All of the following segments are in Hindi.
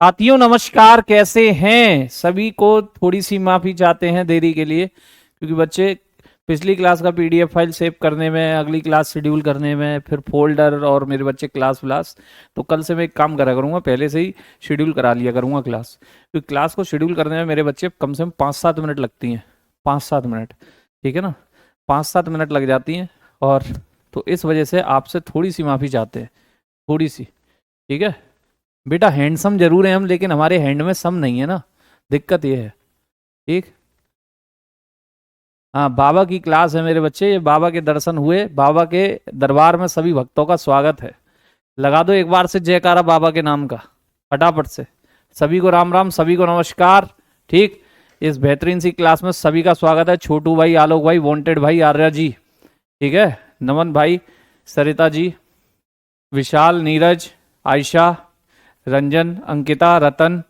साथियों नमस्कार, कैसे हैं सभी को। थोड़ी सी माफी चाहते हैं देरी के लिए, क्योंकि बच्चे पिछली क्लास का पीडीएफ फाइल सेव करने में, अगली क्लास शेड्यूल करने में, फिर फोल्डर और मेरे बच्चे क्लास व्लास। तो कल से मैं एक काम करा करूंगा, पहले से ही शेड्यूल करा लिया करूंगा क्लास, क्योंकि क्लास को शेड्यूल करने में मेरे बच्चे कम से कम 5-7 मिनट लगती हैं। 5-7 मिनट, ठीक है ना। 5-7 मिनट लग जाती हैं। और तो इस वजह से आपसे थोड़ी सी माफी चाहते हैं, थोड़ी सी। ठीक है बेटा, हैंडसम जरूर है हम, लेकिन हमारे हैंड में सम नहीं है ना, दिक्कत ये है। ठीक। हाँ, बाबा की क्लास है मेरे बच्चे, ये बाबा के दर्शन हुए, बाबा के दरबार में सभी भक्तों का स्वागत है। लगा दो एक बार से जयकारा बाबा के नाम का, फटाफट से। सभी को राम राम, सभी को नमस्कार। ठीक। इस बेहतरीन सी क्लास में सभी का स्वागत है। छोटू भाई, आलोक भाई, वांटेड भाई, आर्या जी, ठीक है, नमन भाई, सरिता जी, विशाल, नीरज, आयशा, रंजन, अंकिता, रतन,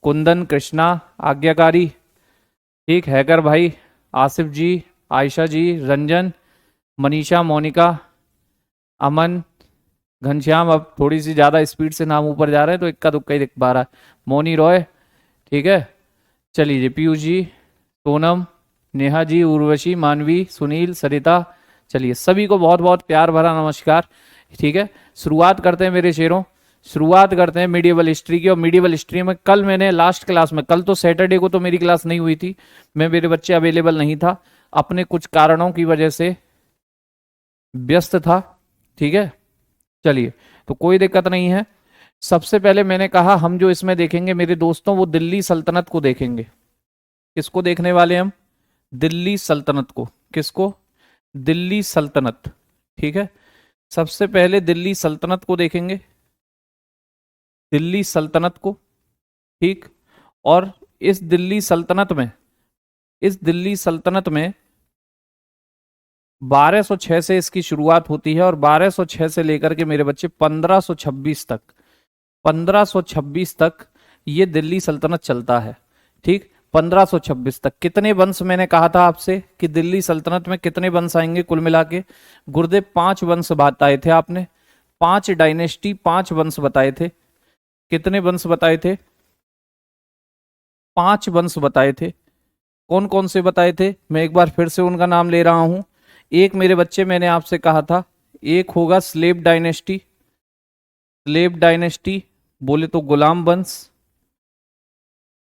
कुंदन, कृष्णा, आज्ञाकारी, ठीक, हैकर भाई, आसिफ जी, आयशा जी, रंजन, मनीषा, मोनिका, अमन, घनश्याम। अब थोड़ी सी ज़्यादा स्पीड से नाम ऊपर जा रहे हैं तो इक्का दुक्का ही दिख पा रहा है। मोनी रॉय, ठीक है। चलिए जी, पीयूष जी, सोनम, नेहा जी, उर्वशी, मानवी, सुनील, सरिता। चलिए सभी को बहुत बहुत प्यार भरा नमस्कार। ठीक है, शुरुआत करते हैं मेरे शेरों। शुरुआत करते हैं मिडिवल हिस्ट्री की। और मिडिवल हिस्ट्री में कल मैंने लास्ट क्लास में, कल तो सैटरडे को तो मेरी क्लास नहीं हुई थी, मैं मेरे बच्चे अवेलेबल नहीं था, अपने कुछ कारणों की वजह से व्यस्त था। ठीक है, चलिए, तो कोई दिक्कत नहीं है। सबसे पहले मैंने कहा हम जो इसमें देखेंगे मेरे दोस्तों, वो दिल्ली सल्तनत को देखेंगे। किसको देखने वाले हम? दिल्ली सल्तनत को। किसको? दिल्ली सल्तनत। ठीक है, सबसे पहले दिल्ली सल्तनत को देखेंगे, दिल्ली सल्तनत को। ठीक। और इस दिल्ली सल्तनत में, इस दिल्ली सल्तनत में 1206 से इसकी शुरुआत होती है, और 1206 से लेकर के मेरे बच्चे 1526 तक, 1526 तक ये दिल्ली सल्तनत चलता है। ठीक, 1526 तक। कितने वंश मैंने कहा था आपसे कि दिल्ली सल्तनत में कितने वंश आएंगे कुल मिला के? गुरुदेव 5 वंश बताए थे आपने, 5 डायनेस्टी, 5 वंश बताए थे। कितने वंश बताए थे? 5 वंश बताए थे। कौन कौन से बताए थे? मैं एक बार फिर से उनका नाम ले रहा हूं। एक मेरे बच्चे मैंने आपसे कहा था, एक होगा स्लेव डायनेस्टी। स्लेव डायनेस्टी बोले तो गुलाम वंश,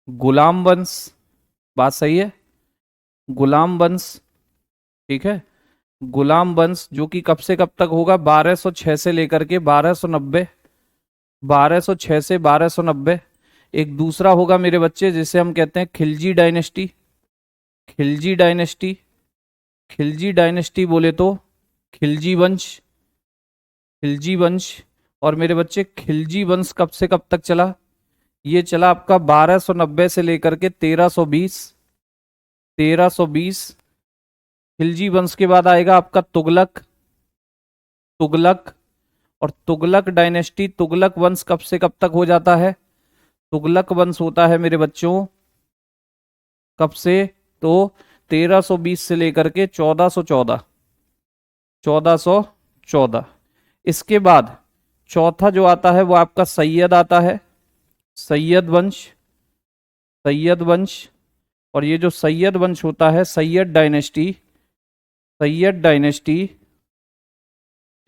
गुलाम वंश, बात सही है, गुलाम वंश। ठीक है, गुलाम वंश जो कि कब से कब तक होगा? 1206 से लेकर के 1290, 1206 से 1290। एक दूसरा होगा मेरे बच्चे जिसे हम कहते हैं Khilji dynasty. Khilji dynasty, Khilji dynasty बोले तो खिलजी वंश, खिलजी वंश। और मेरे बच्चे खिलजी वंश कब से कब तक चला? ये चला आपका 1290 से लेकर के 1320, 1320। खिलजी वंश के बाद आएगा आपका तुगलक, तुगलक। और तुगलक डायनेस्टी, तुगलक वंश कब से कब तक हो जाता है? तुगलक वंश होता है मेरे बच्चों कब से? तो 1320 से लेकर के 1414, 1414। इसके बाद चौथा जो आता है वो आपका सैयद आता है, सैयद वंश, सैयद वंश। और ये जो सैयद वंश होता है, सैयद डायनेस्टी, सैयद डायनेस्टी,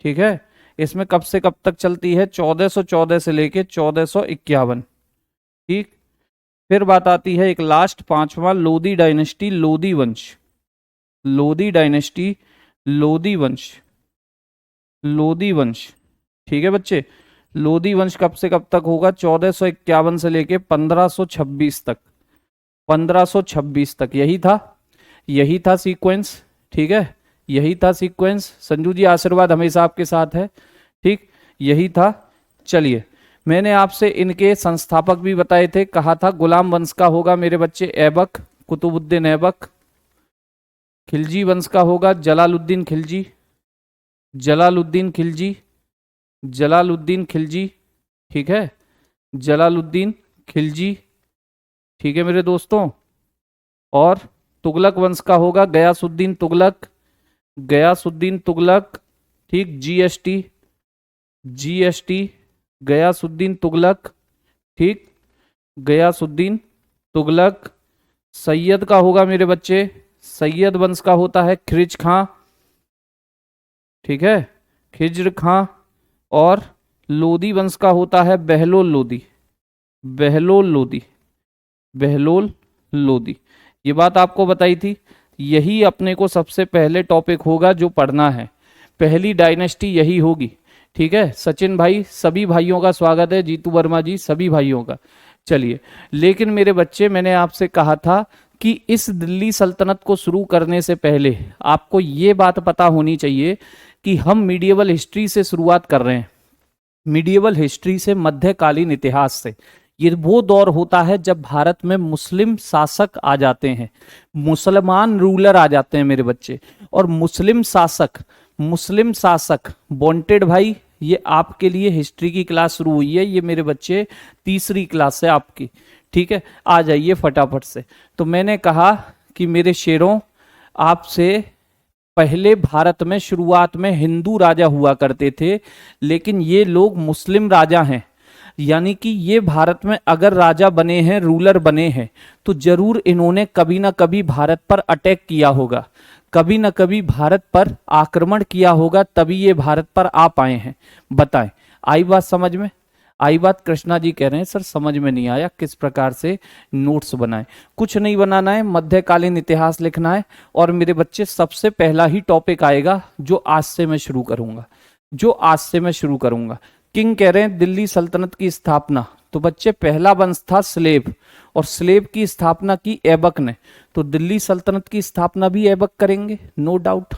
ठीक है, इसमें कब से कब तक चलती है? 1414 से लेके 1451। ठीक। फिर बात आती है एक लास्ट, पांचवा, लोधी डायनेस्टी, लोधी वंश, लोधी डायनेस्टी, लोधी वंश, लोधी वंश। ठीक है बच्चे, लोधी वंश कब से कब तक होगा? 1451 से लेके 1526 तक, 1526 तक। यही था, यही था सीक्वेंस। ठीक है, यही था सीक्वेंस। संजू जी आशीर्वाद हमेशा आपके साथ है। ठीक, यही था। चलिए, मैंने आपसे इनके संस्थापक भी बताए थे, कहा था गुलाम वंश का होगा मेरे बच्चे ऐबक, कुतुबुद्दीन ऐबक। खिलजी वंश का होगा जलालुद्दीन खिलजी, जलालुद्दीन खिलजी, जलालुद्दीन खिलजी। ठीक है, जलालुद्दीन खिलजी। ठीक है मेरे दोस्तों। और तुगलक वंश का होगा गयासुद्दीन तुगलक, गयासुद्दीन तुगलक। ठीक, जीएसटी, जीएसटी, गयासुद्दीन तुगलक। ठीक। गयासुद्दीन तुगलक। सैयद का होगा मेरे बच्चे, सैयद वंश का होता है खिज्र खां, ठीक है, खिज्र खां। और लोदी वंश का होता है बहलोल लोदी, बहलोल लोदी, बहलोल लोदी। ये बात आपको बताई थी। यही अपने को सबसे पहले टॉपिक होगा जो पढ़ना है, पहली डायनेस्टी यही होगी, ठीक है। सचिन भाई, सभी भाइयों का स्वागत है, जीतू वर्मा जी, सभी भाइयों का। चलिए, लेकिन मेरे बच्चे, मैंने आपसे कहा था कि इस दिल्ली सल्तनत को शुरू करने से पहले आपको ये बात पता होनी चाहिए कि हम मीडिएवल हिस्ट्री से शुरुआत कर रहे हैं। मीडिएवल हिस्ट्री से, मध्यकालीन इतिहास से। ये वो दौर होता है जब भारत में मुस्लिम शासक आ जाते हैं, मुसलमान रूलर आ जाते हैं मेरे बच्चे। और मुस्लिम शासक वांटेड भाई, ये आपके लिए हिस्ट्री की क्लास शुरू हुई है, ये मेरे बच्चे तीसरी क्लास है आपकी, ठीक है। आ जाइए फटाफट से। तो मैंने कहा कि मेरे शेरों, आपसे पहले भारत में शुरुआत में हिंदू राजा हुआ करते थे, लेकिन ये लोग मुस्लिम राजा हैं। यानी कि ये भारत में अगर राजा बने हैं, रूलर बने हैं, तो जरूर इन्होंने कभी ना कभी भारत पर अटैक किया होगा, कभी ना कभी भारत पर आक्रमण किया होगा, तभी ये भारत पर आ पाए हैं। बताएं, आई बात समझ में? आई बात? कृष्णा जी कह रहे हैं सर समझ में नहीं आया, किस प्रकार से नोट्स बनाएं? कुछ नहीं बनाना है, मध्यकालीन इतिहास लिखना है। और मेरे बच्चे, सबसे पहला ही टॉपिक आएगा जो आज से मैं शुरू करूंगा, किंग कह रहे हैं दिल्ली सल्तनत की स्थापना। तो बच्चे, पहला वंश था स्लेव, और स्लेव की स्थापना की ऐबक ने, तो दिल्ली सल्तनत की स्थापना भी ऐबक करेंगे, नो डाउट।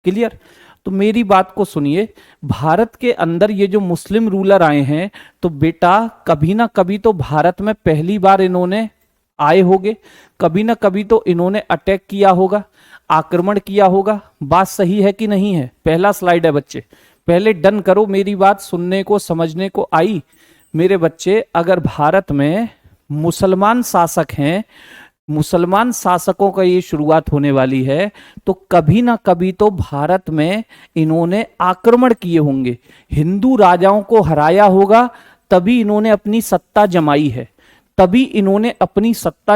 क्लियर? तो मेरी बात को सुनिए, भारत के अंदर ये जो मुस्लिम रूलर आए हैं, तो बेटा कभी ना कभी तो भारत में पहली बार इन्होंने आए होंगे, कभी ना कभी तो इन्होंने अटैक किया होगा, आक्रमण किया होगा। बात सही है कि नहीं है? पहला स्लाइड है बच्चे, पहले डन करो, मेरी बात सुनने को समझने को आई। मेरे बच्चे, अगर भारत में मुसलमान शासक हैं, मुसलमान शासकों का ये शुरुआत होने वाली है, तो कभी ना कभी तो भारत में इन्होंने आक्रमण किए होंगे, हिंदू राजाओं को हराया होगा, तभी इन्होंने अपनी सत्ता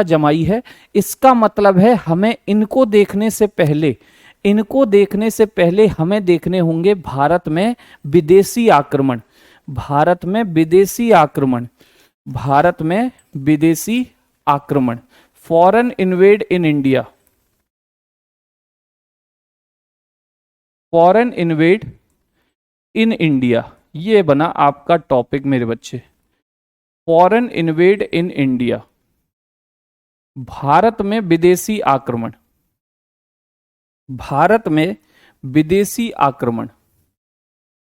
जमाई है। इसका मतलब है हमें इनको देखने से पहले हमें देखने होंगे भारत में विदेशी आक्रमण, फॉरेन इन्वेड इन इंडिया, ये बना आपका टॉपिक मेरे बच्चे, foreign invade in India, Bharat में विदेशी आक्रमण,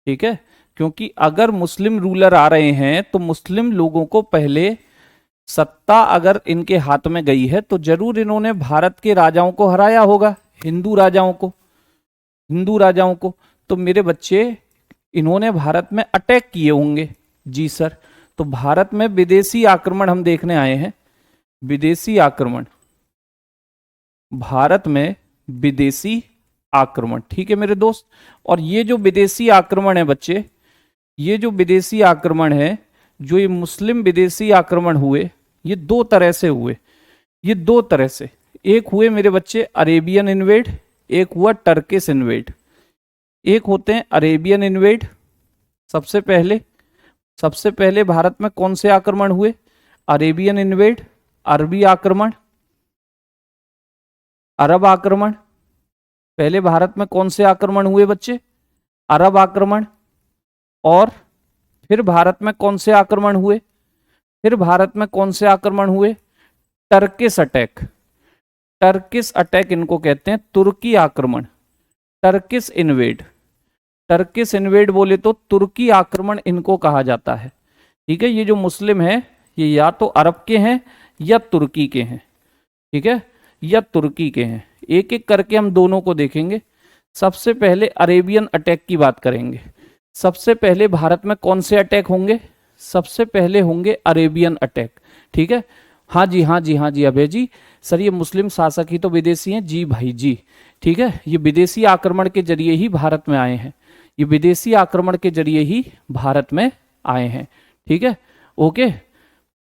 ठीक है। क्योंकि अगर मुस्लिम रूलर आ रहे हैं, तो मुस्लिम लोगों को पहले सत्ता अगर इनके हाथ में गई है, तो जरूर इन्होंने भारत के राजाओं को हराया होगा, हिंदू राजाओं को। तो मेरे बच्चे, इन्होंने भारत में अटैक किए होंगे, जी सर। तो भारत में विदेशी आक्रमण हम देखने आए हैं, भारत में विदेशी आक्रमण, ठीक है मेरे दोस्त। और ये जो विदेशी आक्रमण है बच्चे, ये मुस्लिम विदेशी आक्रमण हुए, ये दो तरह से एक हुए मेरे बच्चे अरेबियन इन्वेड, एक हुआ टर्किश इन्वेड। एक होते हैं अरेबियन इन्वेड। सबसे पहले भारत में कौन से आक्रमण हुए? अरेबियन इन्वेड, अरबी आक्रमण, अरब आक्रमण। पहले भारत में कौन से आक्रमण हुए बच्चे? अरब आक्रमण। और फिर भारत में कौन से आक्रमण हुए? टर्किश अटैक इनको कहते हैं, तुर्की आक्रमण, टर्किश इन्वेड बोले तो तुर्की आक्रमण इनको कहा जाता है, ठीक है। ये जो मुस्लिम है, ये या तो अरब के हैं या तुर्की के हैं, ठीक है, या तुर्की के हैं। एक एक करके हम दोनों को देखेंगे। सबसे पहले अरेबियन अटैक की बात करेंगे। सबसे पहले भारत में कौन से अटैक होंगे? सबसे पहले होंगे अरेबियन अटैक, ठीक है। हाँ जी अभय जी, सर ये मुस्लिम शासक ही तो विदेशी हैं, जी भाई जी, ठीक है। ये विदेशी आक्रमण के जरिए ही भारत में आए हैं, ठीक है, ओके।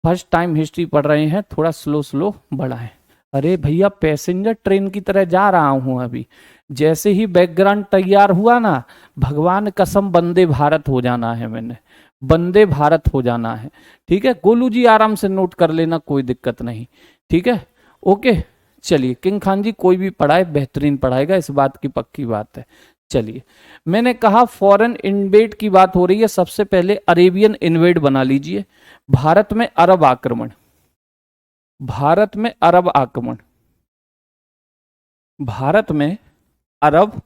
फर्स्ट टाइम हिस्ट्री पढ़ रहे हैं, थोड़ा स्लो स्लो बढ़ाएं। अरे भैया पैसेंजर ट्रेन की तरह जा रहा हूं अभी, जैसे ही बैकग्राउंड तैयार हुआ ना, भगवान कसम वंदे भारत हो जाना है, मैंने वंदे भारत हो जाना है। ठीक है गोलू जी, आराम से नोट कर लेना, कोई दिक्कत नहीं। ठीक है ओके, चलिए किंग खान जी कोई भी पढ़ाए बेहतरीन पढ़ाएगा, इस बात की पक्की बात है। चलिए मैंने कहा फॉरेन इन्वेड की बात हो रही है, सबसे पहले अरेबियन इन्वेड बना लीजिए। भारत में अरब आक्रमण, भारत में अरब आक्रमण, भारत में अरब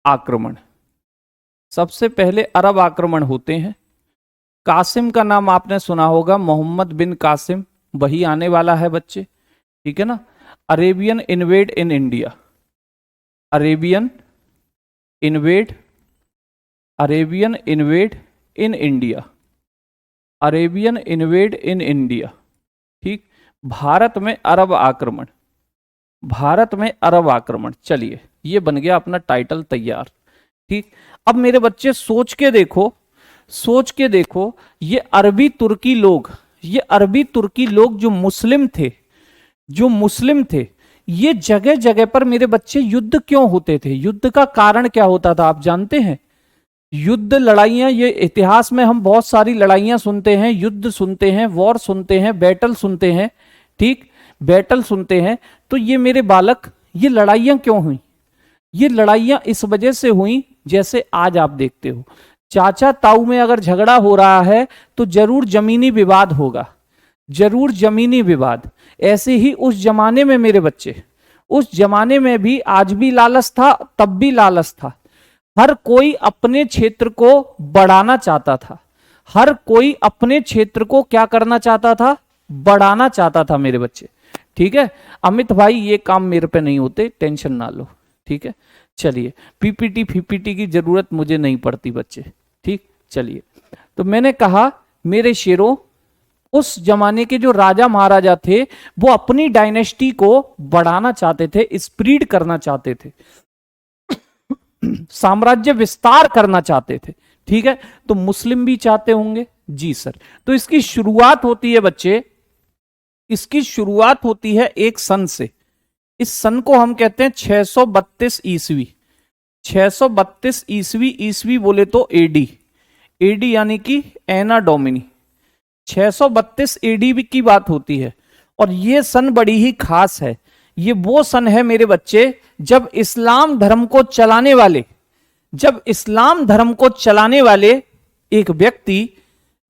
आक्रमण, सबसे पहले अरब आक्रमण होते हैं। कासिम का नाम आपने सुना होगा, मोहम्मद बिन कासिम, वही आने वाला है बच्चे। ठीक है ना। Arabian invade in India, Arabian invade, Arabian invade in India, Arabian invade in India. ठीक, भारत में अरब आक्रमण, भारत में अरब आक्रमण। चलिए ये बन गया अपना टाइटल तैयार। ठीक, अब मेरे बच्चे सोच के देखो, सोच के देखो, ये अरबी तुर्की लोग, ये अरबी तुर्की लोग जो मुस्लिम थे, जो मुस्लिम थे, ये जगह जगह पर मेरे बच्चे युद्ध क्यों होते थे? युद्ध का कारण क्या होता था आप जानते हैं? युद्ध, लड़ाइयां, ये इतिहास में हम बहुत सारी लड़ाइयां सुनते हैं, युद्ध सुनते हैं, वॉर सुनते हैं, बैटल सुनते हैं। ठीक, बैटल सुनते हैं। तो ये मेरे बालक, ये लड़ाइयां क्यों हुई? ये लड़ाइयां इस वजह से हुई, जैसे आज आप देखते हो चाचा ताऊ में अगर झगड़ा हो रहा है तो जरूर जमीनी विवाद होगा, जरूर जमीनी विवाद। ऐसे ही उस जमाने में मेरे बच्चे, उस जमाने में भी, आज भी लालच था, तब भी लालच था। हर कोई अपने क्षेत्र को बढ़ाना चाहता था, हर कोई अपने क्षेत्र को क्या करना चाहता था? बढ़ाना चाहता था मेरे बच्चे। ठीक है अमित भाई, ये काम मेरे पे नहीं होते, टेंशन ना लो। ठीक है चलिए, पीपीटी फीपीटी की जरूरत मुझे नहीं पड़ती बच्चे। ठीक, चलिए तो मैंने कहा मेरे शेरों, उस जमाने के जो राजा महाराजा थे वो अपनी डायनेस्टी को बढ़ाना चाहते थे, स्प्रीड करना चाहते थे, साम्राज्य विस्तार करना चाहते थे। ठीक है, तो मुस्लिम भी चाहते होंगे जी सर। तो इसकी शुरुआत होती है बच्चे, इसकी शुरुआत होती है एक सन से। इस सन को हम कहते हैं 632 ईस्वी, 632 ईस्वी, ईस्वी बोले तो एडी, एडी यानी कि एना डोमिनी, 632 एडी की बात होती है। और ये सन बड़ी ही खास है, ये वो सन है मेरे बच्चे जब इस्लाम धर्म को चलाने वाले, जब इस्लाम धर्म को चलाने वाले एक व्यक्ति,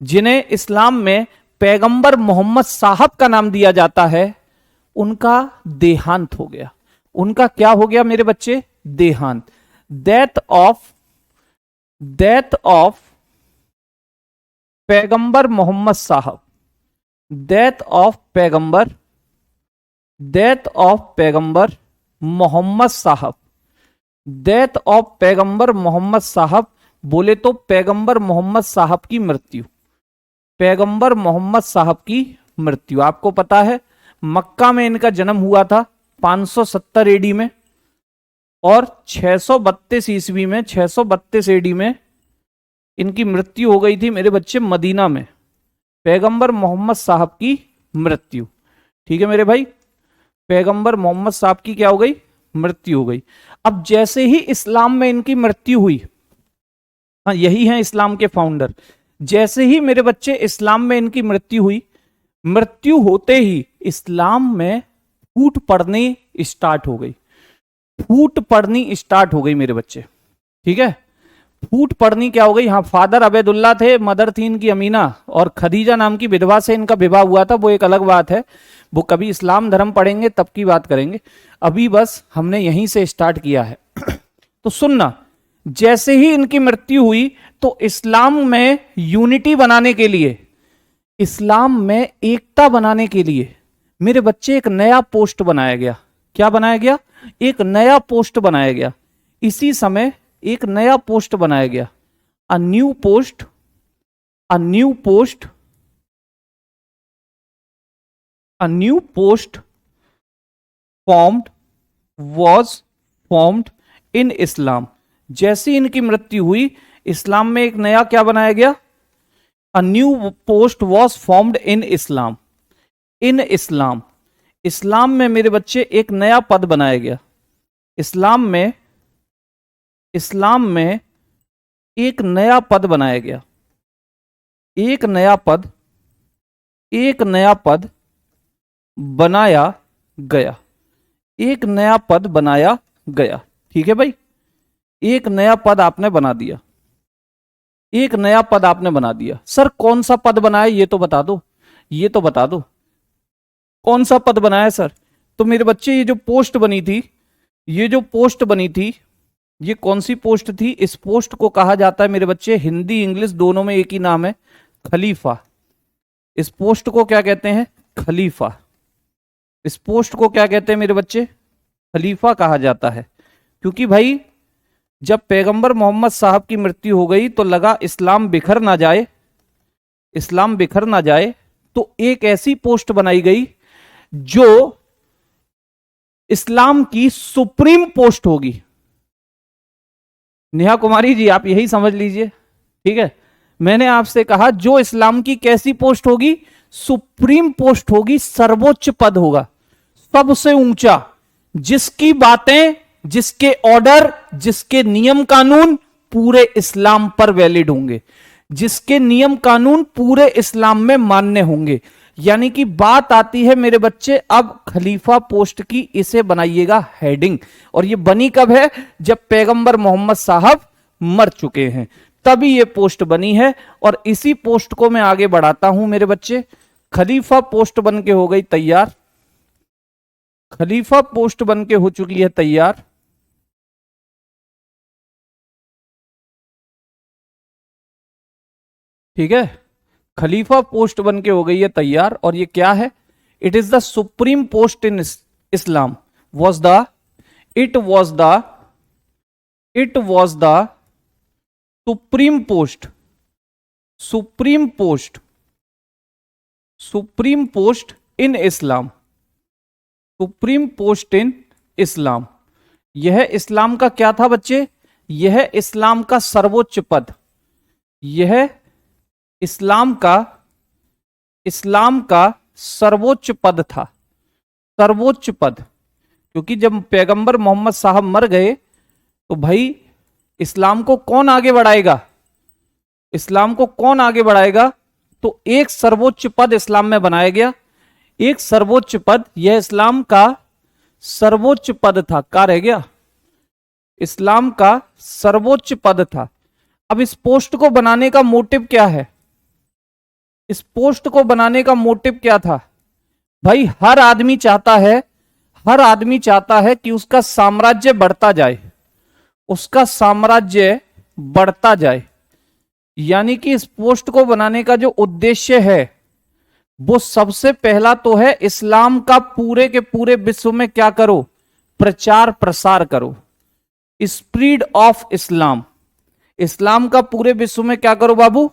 जिन्हें इस्लाम में पैगंबर मोहम्मद साहब का नाम दिया जाता है, उनका देहांत हो गया। उनका क्या हो गया मेरे बच्चे? देहांत, डेथ ऑफ पैगंबर मोहम्मद साहब, डेथ ऑफ पैगंबर, डेथ ऑफ पैगंबर मोहम्मद साहब, डेथ ऑफ पैगंबर मोहम्मद साहब बोले तो पैगंबर मोहम्मद साहब की मृत्यु, पैगंबर मोहम्मद साहब की मृत्यु। आपको पता है मक्का में इनका जन्म हुआ था 570 एडी में, और 632 ईस्वी में, 632 एडी में इनकी मृत्यु हो गई थी मेरे बच्चे मदीना में, पैगंबर मोहम्मद साहब की मृत्यु। ठीक है मेरे भाई, पैगंबर मोहम्मद साहब की क्या हो गई? मृत्यु हो गई। अब जैसे ही इस्लाम में इनकी मृत्यु हुई, हाँ यही है इस्लाम के फाउंडर, जैसे ही मेरे बच्चे इस्लाम में इनकी मृत्यु हुई, मृत्यु होते ही इस्लाम में फूट पड़नी स्टार्ट हो गई, फूट पड़नी स्टार्ट हो गई मेरे बच्चे। ठीक है, फूट पड़नी क्या हो गई? हाँ, फादर अबेदुल्ला थे, मदर थी इनकी अमीना, और खदीजा नाम की विधवा से इनका विवाह हुआ था, वो एक अलग बात है, वो कभी इस्लाम धर्म पढ़ेंगे तब की बात करेंगे, अभी बस हमने यहीं से स्टार्ट किया है। तो सुनना, जैसे ही इनकी मृत्यु हुई तो इस्लाम में यूनिटी बनाने के लिए, इस्लाम में एकता बनाने के लिए मेरे बच्चे एक नया पोस्ट बनाया गया। क्या बनाया गया? एक नया पोस्ट बनाया गया। इसी समय एक नया पोस्ट बनाया गया, a new post, a new post, a new post formed, was formed in Islam. जैसे इनकी मृत्यु हुई, इस्लाम में एक नया क्या बनाया गया? A new post was formed in Islam. In Islam, इस्लाम में मेरे बच्चे एक नया पद बनाया गया। इस्लाम में एक नया पद बनाया गया। एक नया पद बनाया गया। एक नया पद बनाया गया। ठीक है भाई, एक नया पद आपने बना दिया। एक नया पद आपने बना दिया। सर कौन सा पद बनाया ये तो बता दो, ये तो बता दो कौन सा पद बनाया सर। तो मेरे बच्चे ये जो पोस्ट बनी थी, ये जो पोस्ट बनी थी, ये कौन सी पोस्ट थी? इस पोस्ट को कहा जाता है मेरे बच्चे, हिंदी इंग्लिश दोनों में एक ही नाम है, खलीफा। इस पोस्ट को क्या कहते हैं? खलीफा। इस पोस्ट को क्या कहते हैं मेरे बच्चे? खलीफा कहा जाता है। क्योंकि भाई जब पैगंबर मोहम्मद साहब की मृत्यु हो गई तो लगा इस्लाम बिखर ना जाए, इस्लाम बिखर ना जाए, तो एक ऐसी पोस्ट बनाई गई जो इस्लाम की सुप्रीम पोस्ट होगी। नेहा कुमारी जी आप यही समझ लीजिए, ठीक है। मैंने आपसे कहा जो इस्लाम की कैसी पोस्ट होगी? सुप्रीम पोस्ट होगी, सर्वोच्च पद होगा, सबसे ऊंचा, जिसकी बातें, जिसके ऑर्डर, जिसके नियम कानून पूरे इस्लाम पर वैलिड होंगे, जिसके नियम कानून पूरे इस्लाम में मान्य होंगे। यानी कि बात आती है मेरे बच्चे अब खलीफा पोस्ट की, इसे बनाइएगा हेडिंग। और ये बनी कब है? जब पैगंबर मोहम्मद साहब मर चुके हैं, तभी ये पोस्ट बनी है। और इसी पोस्ट को मैं आगे बढ़ाता हूं मेरे बच्चे। खलीफा पोस्ट बन के हो गई तैयार, खलीफा पोस्ट बन के हो चुकी है तैयार। ठीक है, खलीफा पोस्ट बन के हो गई है तैयार। और ये क्या है? It is the supreme post in Islam. Was the it was the supreme post, supreme post, supreme post in Islam, supreme post in Islam. यह इस्लाम का क्या था बच्चे? यह इस्लाम का सर्वोच्च पद, यह इस्लाम का सर्वोच्च पद था, सर्वोच्च पद। क्योंकि जब पैगंबर मोहम्मद साहब मर गए तो भाई इस्लाम को कौन आगे बढ़ाएगा? इस्लाम को कौन आगे बढ़ाएगा? तो एक सर्वोच्च पद इस्लाम में बनाया गया, एक सर्वोच्च पद, यह इस्लाम का सर्वोच्च पद था। क्या रह गया? इस्लाम का सर्वोच्च पद था। अब इस पोस्ट को बनाने का मोटिव क्या है? इस पोस्ट को बनाने का मोटिव क्या था? भाई हर आदमी चाहता है, हर आदमी चाहता है कि उसका साम्राज्य बढ़ता जाए, उसका साम्राज्य बढ़ता जाए। यानी कि इस पोस्ट को बनाने का जो उद्देश्य है वो सबसे पहला तो है इस्लाम का पूरे के पूरे विश्व में क्या करो? प्रचार प्रसार करो, स्प्रीड ऑफ इस्लाम। इस्लाम का पूरे विश्व में क्या करो बाबू?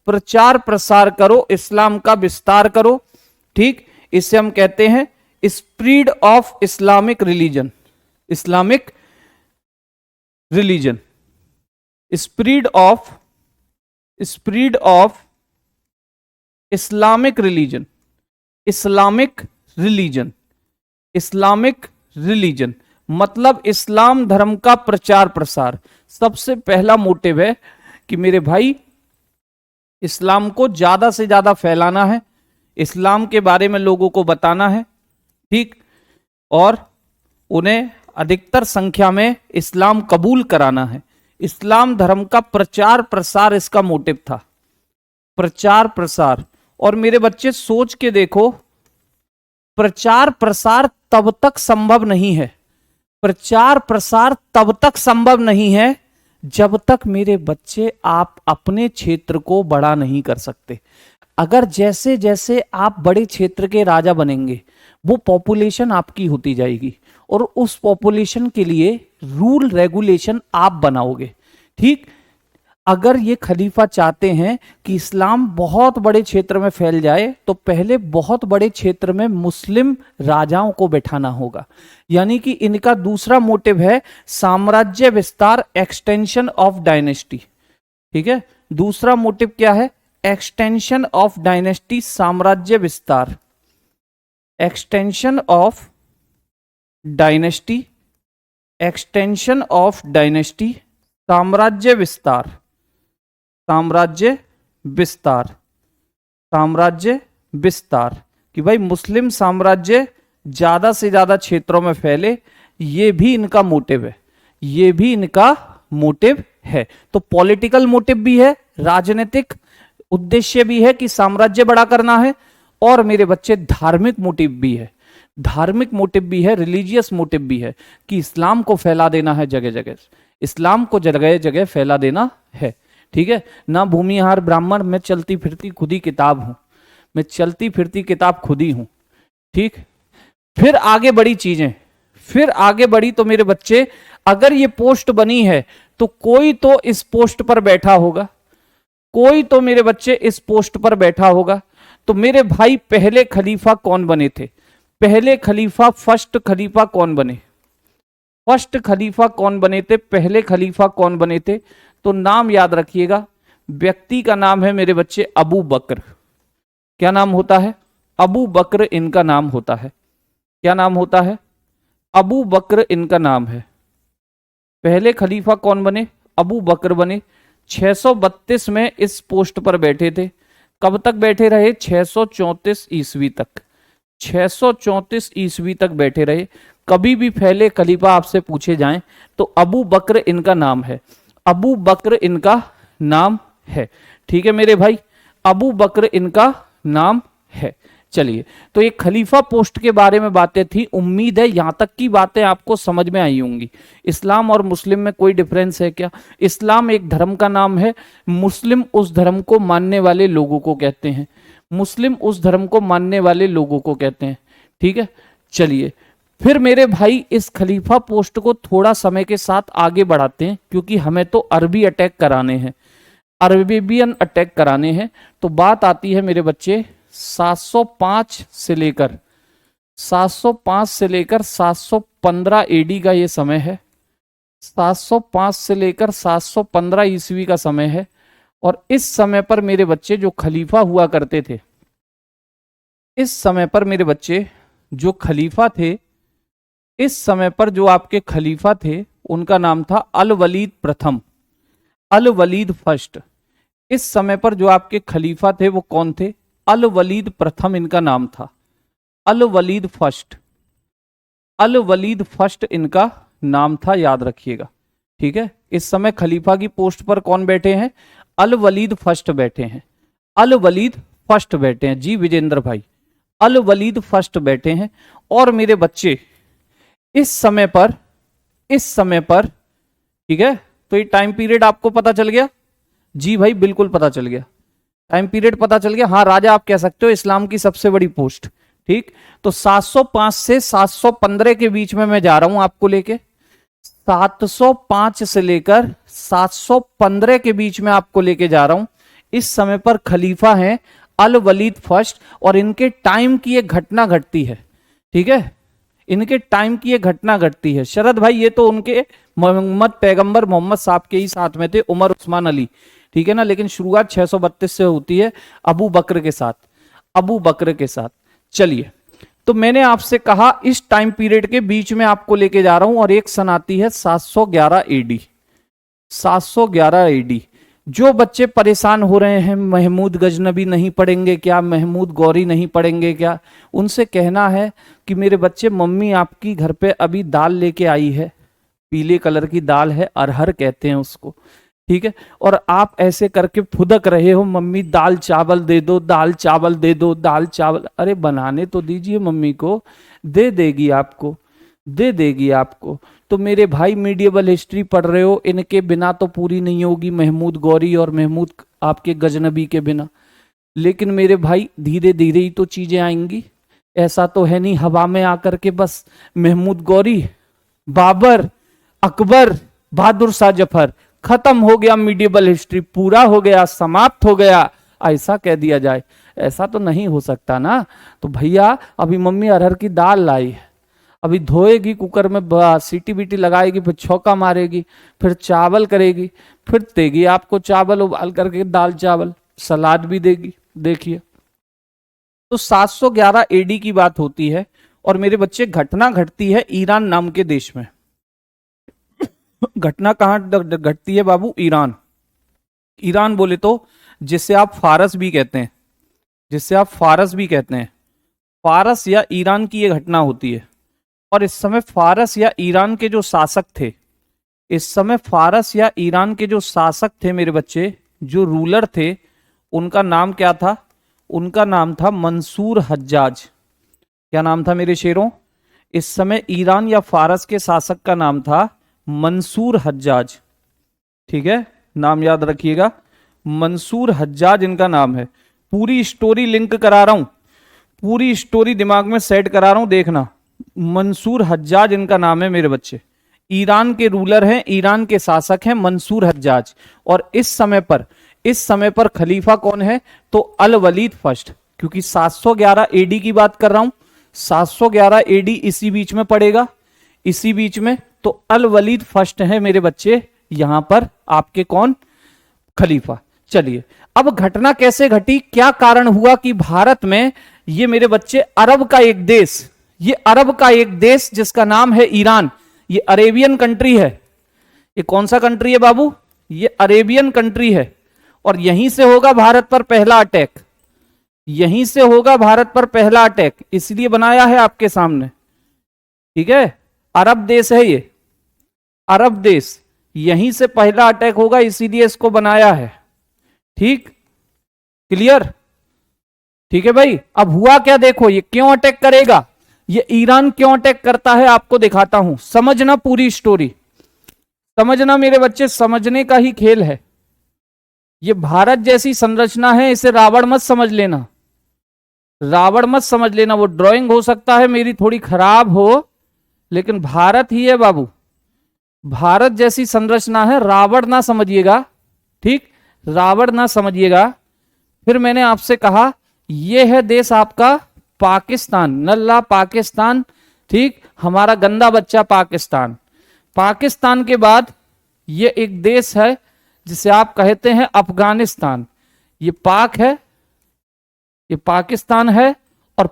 प्रचार प्रसार करो, इस्लाम का विस्तार करो। ठीक, इसे हम कहते हैं spread of Islamic religion, Islamic religion, spread of Islamic religion, Islamic religion, Islamic religion मतलब इस्लाम धर्म का प्रचार प्रसार। सबसे पहला मोटिव है कि मेरे भाई इस्लाम को ज्यादा से ज्यादा फैलाना है, इस्लाम के बारे में लोगों को बताना है, ठीक, और उन्हें अधिकतर संख्या में इस्लाम कबूल कराना है। इस्लाम धर्म का प्रचार प्रसार इसका मोटिव था, प्रचार प्रसार। और मेरे बच्चे सोच के देखो, प्रचार प्रसार तब तक संभव नहीं है, प्रचार प्रसार तब तक संभव नहीं है जब तक मेरे बच्चे आप अपने क्षेत्र को बड़ा नहीं कर सकते। अगर जैसे जैसे आप बड़े क्षेत्र के राजा बनेंगे वो पॉपुलेशन आपकी होती जाएगी और उस पॉपुलेशन के लिए रूल रेगुलेशन आप बनाओगे। ठीक, अगर ये खलीफा चाहते हैं कि इस्लाम बहुत बड़े क्षेत्र में फैल जाए तो पहले बहुत बड़े क्षेत्र में मुस्लिम राजाओं को बैठाना होगा। यानी कि इनका दूसरा मोटिव है साम्राज्य विस्तार, एक्सटेंशन ऑफ डायनेस्टी। ठीक है, दूसरा मोटिव क्या है? एक्सटेंशन ऑफ डायनेस्टी, साम्राज्य विस्तार, extension of dynasty, extension of dynasty, साम्राज्य विस्तार, साम्राज्य विस्तार, साम्राज्य विस्तार, कि भाई मुस्लिम साम्राज्य ज्यादा से ज्यादा क्षेत्रों में फैले, ये भी इनका मोटिव है, ये भी इनका मोटिव है। तो पॉलिटिकल मोटिव भी है, राजनीतिक उद्देश्य भी है कि साम्राज्य बड़ा करना है, और मेरे बच्चे धार्मिक मोटिव भी है, धार्मिक मोटिव भी है, रिलीजियस मोटिव भी है कि इस्लाम को फैला देना है जगह जगह, इस्लाम को जगह जगह फैला देना है। ठीक है ना, भूमिहार ब्राह्मण, मैं चलती फिरती खुद ही किताब हूं, मैं चलती फिरती किताब खुद ही हूं। ठीक, फिर आगे बड़ी चीजें, फिर आगे बढ़ी तो मेरे बच्चे, अगर ये पोस्ट बनी है तो कोई तो इस पोस्ट पर बैठा होगा, कोई तो मेरे बच्चे इस पोस्ट पर बैठा होगा। तो मेरे भाई पहले खलीफा कौन बने थे, पहले खलीफा, फर्स्ट खलीफा कौन बने, फर्स्ट खलीफा कौन बने थे, पहले खलीफा कौन बने थे? तो नाम याद रखिएगा, व्यक्ति का नाम है मेरे बच्चे अबू बकर। क्या नाम होता है? अबू बकर इनका नाम होता है। क्या नाम होता है? अबू बकर इनका नाम है। पहले खलीफा कौन बने? अबू बकर बने। 632 में इस पोस्ट पर बैठे थे। कब तक बैठे रहे? 634 ईस्वी तक, 634 ईस्वी तक बैठे रहे। कभी भी पहले खलीफा आपसे पूछे जाएं तो अबू बकर इनका नाम है, अबू बकर इनका नाम है। ठीक है मेरे भाई, अबू बकर इनका नाम है। चलिए, तो एक खलीफा पोस्ट के बारे में बातें थी। उम्मीद है यहां तक की बातें आपको समझ में आई होंगी। इस्लाम और मुस्लिम में कोई डिफरेंस है क्या? इस्लाम एक धर्म का नाम है, मुस्लिम उस धर्म को मानने वाले लोगों को कहते हैं, मुस्लिम उस धर्म को मानने वाले लोगों को कहते हैं। ठीक है, चलिए फिर मेरे भाई इस खलीफा पोस्ट को थोड़ा समय के साथ आगे बढ़ाते हैं, क्योंकि हमें तो अरबी अटैक कराने हैं, अरबियन अटैक कराने हैं। तो बात आती है मेरे बच्चे 705 से लेकर 715 एडी का ये समय है, 705 से लेकर 715 ईस्वी का समय है। और इस समय पर मेरे बच्चे जो खलीफा हुआ करते थे, इस समय पर मेरे बच्चे जो खलीफा थे, इस समय पर जो आपके खलीफा थे उनका नाम था अल वलीद प्रथम, अल वलीद फर्स्ट। इस समय पर जो आपके खलीफा थे वो कौन थे? अल वलीद प्रथम इनका नाम था, अल वलीद फर्स्ट, अल वलीद फर्स्ट इनका नाम था, याद रखिएगा। ठीक है, इस समय खलीफा की पोस्ट पर कौन बैठे हैं? अल वलीद फर्स्ट बैठे हैं, अल वलीद फर्स्ट बैठे हैं। जी विजेंद्र भाई, अल वलीद फर्स्ट बैठे हैं। और मेरे बच्चे इस समय पर, इस समय पर, ठीक है, तो ये टाइम पीरियड आपको पता चल गया? जी भाई बिल्कुल पता चल गया, टाइम पीरियड पता चल गया। हाँ राजा आप कह सकते हो, इस्लाम की सबसे बड़ी पोस्ट। ठीक, तो 705 से 715 के बीच में मैं जा रहा हूं आपको लेके, 705 से लेकर 715 के बीच में आपको लेके जा रहा हूं। इस समय पर खलीफा हैं अल वलीद फर्स्ट, और इनके टाइम की एक घटना घटती है। ठीक है, इनके टाइम की एक घटना घटती है। शरद भाई ये तो उनके मोहम्मद पैगंबर मोहम्मद साहब के ही साथ में थे, उमर उस्मान अली, ठीक है ना, लेकिन शुरुआत 632 से होती है अबू बकर के साथ, अबू बकर के साथ। चलिए, तो मैंने आपसे कहा इस टाइम पीरियड के बीच में आपको लेके जा रहा हूं, और एक सन आती है 711 एडी, 711 एडी। जो बच्चे परेशान हो रहे हैं महमूद गजनबी नहीं पढ़ेंगे क्या, महमूद गौरी नहीं पढ़ेंगे क्या, उनसे कहना है कि मेरे बच्चे मम्मी आपकी घर पे अभी दाल लेके आई है, पीले कलर की दाल है, अरहर कहते हैं उसको। ठीक है, और आप ऐसे करके फुदक रहे हो, मम्मी दाल चावल दे दो, दाल चावल दे दो, दाल चावल। अरे बनाने तो दीजिए मम्मी को, दे देगी आपको, दे देगी आपको। तो मेरे भाई मीडिएवल हिस्ट्री पढ़ रहे हो, इनके बिना तो पूरी नहीं होगी, महमूद गौरी और महमूद आपके गजनबी के बिना। लेकिन मेरे भाई धीरे धीरे ही तो चीजें आएंगी, ऐसा तो है नहीं हवा में आकर के बस महमूद गौरी, बाबर, अकबर, बहादुर शाह जफर, खत्म हो गया मीडिएवल हिस्ट्री, पूरा हो गया, समाप्त हो गया, ऐसा कह दिया जाए। ऐसा तो नहीं हो सकता ना। तो भैया अभी मम्मी अरहर की दाल लाई है, अभी धोएगी, कुकर में सीटी बीटी लगाएगी, फिर छौका मारेगी, फिर चावल करेगी, फिर देगी आपको चावल उबाल करके, दाल चावल। सलाद भी देगी। देखिए, तो 711 एडी की बात होती है और मेरे बच्चे घटना घटती है ईरान नाम के देश में। घटना कहां घटती है बाबू? ईरान। ईरान बोले तो जिसे आप फारस भी कहते हैं, जिसे आप फारस भी कहते हैं, फारस या ईरान की यह घटना होती है। और इस समय फारस या ईरान के जो शासक थे, इस समय फारस या ईरान के जो शासक थे मेरे बच्चे, जो रूलर थे, उनका नाम क्या था? उनका नाम था मंसूर हज्जाज। क्या नाम था मेरे शेरों? इस समय ईरान या फारस के शासक का नाम था मंसूर हज्जाज। ठीक है, नाम याद रखिएगा, मंसूर हज्जाज इनका नाम है। पूरी स्टोरी लिंक करा रहा हूं, पूरी स्टोरी दिमाग में सेट करा रहा हूं, देखना। मंसूर हज्जाज इनका नाम है मेरे बच्चे। ईरान के रूलर हैं, ईरान के शासक हैं मंसूर हज्जाज। और इस समय पर खलीफा कौन है? तो अल वलीद फर्स्ट। क्योंकि 711 एडी की बात कर रहा हूं, 711 एडी इसी बीच में पड़ेगा, इसी बीच में। तो अल वलीद फर्स्ट है मेरे बच्चे यहां पर आपके कौन? खलीफा। चलिए, अब घटना कैसे घटी, क्या कारण हुआ कि भारत में ये मेरे बच्चे अरब का एक देश, ये अरब का एक देश जिसका नाम है ईरान, ये अरेबियन कंट्री है। ये कौन सा कंट्री है बाबू? ये अरेबियन कंट्री है। और यहीं से होगा भारत पर पहला अटैक, यहीं से होगा भारत पर पहला अटैक, इसलिए बनाया है आपके सामने। ठीक है, अरब देश है ये, अरब देश, यहीं से पहला अटैक होगा, इसीलिए इसको बनाया है। ठीक, क्लियर? ठीक है भाई। अब हुआ क्या देखो, ये क्यों अटैक करेगा, ये ईरान क्यों अटैक करता है आपको दिखाता हूं। समझना पूरी स्टोरी, समझना मेरे बच्चे, समझने का ही खेल है। ये भारत जैसी संरचना है, इसे रावण मत समझ लेना, रावण मत समझ लेना। वो ड्राइंग हो सकता है मेरी थोड़ी खराब हो, लेकिन भारत ही है बाबू, भारत जैसी संरचना है, रावण ना समझिएगा। ठीक, रावण ना समझिएगा। फिर मैंने आपसे कहा ये है देश आपका पाकिस्तान, नल्ला पाकिस्तान। ठीक, हमारा गंदा बच्चा पाकिस्तान। पाकिस्तान के बाद ये एक देश है जिसे आप कहते हैं अफगानिस्तान। ये पाक है, ये पाकिस्तान है, और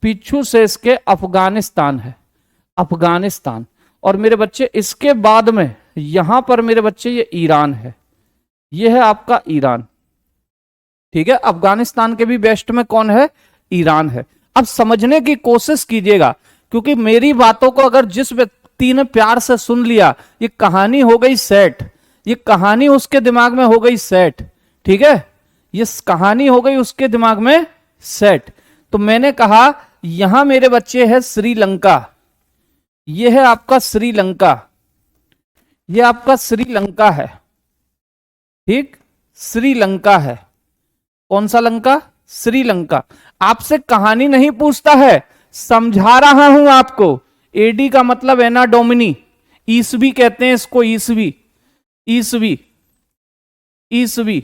पीछू से इसके अफगानिस्तान है, अफगानिस्तान। और मेरे बच्चे इसके बाद में यहां पर मेरे बच्चे ये ईरान है, ये है आपका ईरान। ठीक है, अफगानिस्तान के भी वेस्ट में कौन है? ईरान है। अब समझने की कोशिश कीजिएगा, क्योंकि मेरी बातों को अगर जिस व्यक्ति ने प्यार से सुन लिया, ये कहानी हो गई सेट, ये कहानी उसके दिमाग में हो गई सेट। ठीक है, ये कहानी हो गई उसके दिमाग में सेट। तो मैंने कहा यहां मेरे बच्चे है श्रीलंका, ये है आपका श्रीलंका, ये आपका श्रीलंका है। ठीक, श्रीलंका है। कौन सा लंका? श्रीलंका। आपसे कहानी नहीं पूछता है, समझा रहा हूं आपको। एडी का मतलब है ना डोमिनी, ईसवी कहते हैं इसको, ईसवी, ईसवी, ईसवी।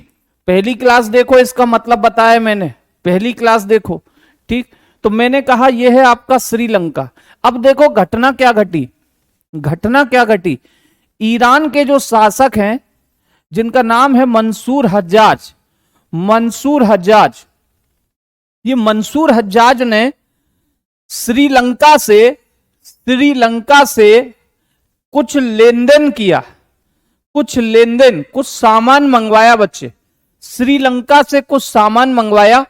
पहली क्लास देखो, इसका मतलब बताया मैंने, पहली क्लास देखो। ठीक, तो मैंने कहा यह है आपका श्रीलंका। अब देखो घटना क्या घटी, घटना क्या घटी। ईरान के जो शासक हैं जिनका नाम है मंसूर हज्जाज, मंसूर हज्जाज, ये मंसूर हज्जाज ने श्रीलंका से कुछ लेन देन किया, कुछ लेन देन, कुछ सामान मंगवाया बच्चे, श्रीलंका से कुछ सामान मंगवाया।